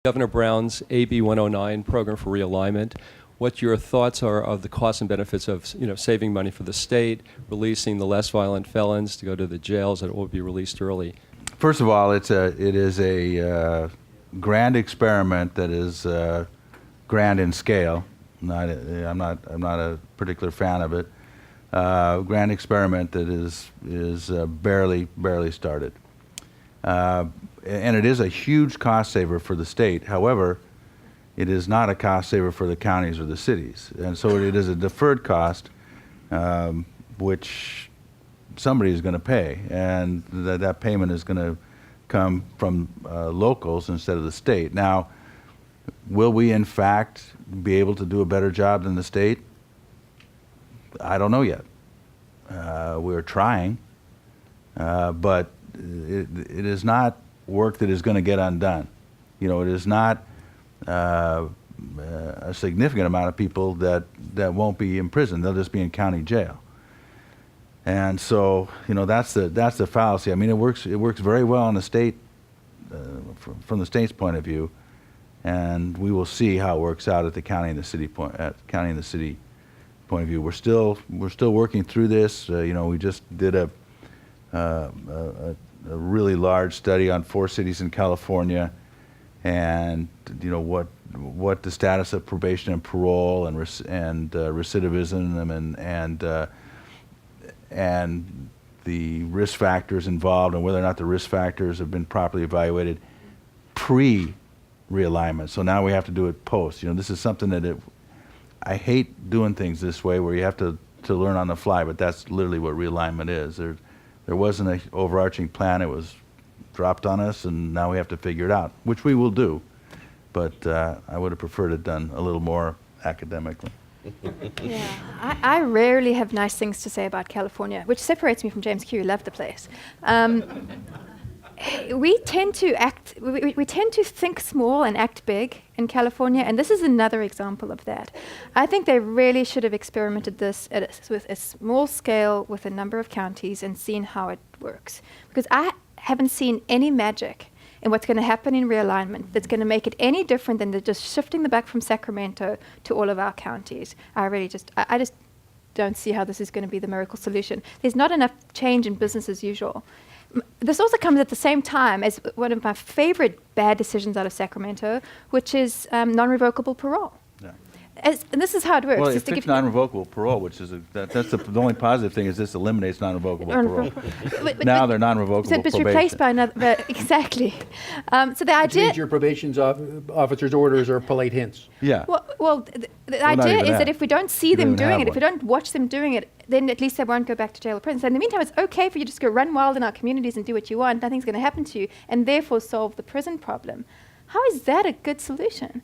Governor Brown's AB 109 program for realignment, what your thoughts are of the costs and benefits of saving money for the state, releasing the less violent felons to go to the jails that will be released early. First of all, it is a grand experiment that is grand in scale. I'm not a particular fan of it. Grand experiment that is barely started. And it is a huge cost saver for the state. However, it is not a cost saver for the counties or the cities. And so it is a deferred cost, which somebody is going to pay. And that payment is going to come from locals instead of the state. Now, will we in fact be able to do a better job than the state? I don't know yet. We're trying, but it is not work that is going to get undone. It is not a significant amount of people that won't be in prison. They'll just be in county jail. And so, that's the fallacy. I mean, it works very well on the state, from the state's point of view, and we will see how it works out at the county and the city point of view. We're still working through this. We just did a really large study on 4 cities in California, and what the status of probation and parole and recidivism and the risk factors involved, and whether or not the risk factors have been properly evaluated pre-realignment. So now we have to do it post. This is something that I hate doing things this way, where you have to learn on the fly, but that's literally what realignment is. There wasn't an overarching plan. It was dropped on us, and now we have to figure it out, which we will do. But I would have preferred it done a little more academically. Yeah, I rarely have nice things to say about California, which separates me from James Q. Love the place. We tend to think small and act big in California, and this is another example of that. I think they really should have experimented this with a small scale with a number of counties and seen how it works. Because I haven't seen any magic in what's going to happen in realignment that's going to make it any different than just shifting the buck from Sacramento to all of our counties. I just don't see how this is going to be the miracle solution. There's not enough change in business as usual. This also comes at the same time as one of my favorite bad decisions out of Sacramento, which is non-revocable parole. Yeah. And this is how it works. Well, if it's non-revocable parole, which is that's the only positive thing, is this eliminates non-revocable parole. Now they're non-revocable so it's probation. replaced by another. Exactly. So the idea. Which means your probation officer's orders are polite hints. Yeah. Well, the idea is that if we don't see them doing it, if we one. don't watch them doing it, then at least they won't go back to jail or prison. So in the meantime, it's okay for you to just go run wild in our communities and do what you want. Nothing's going to happen to you, and therefore solve the prison problem. How is that a good solution?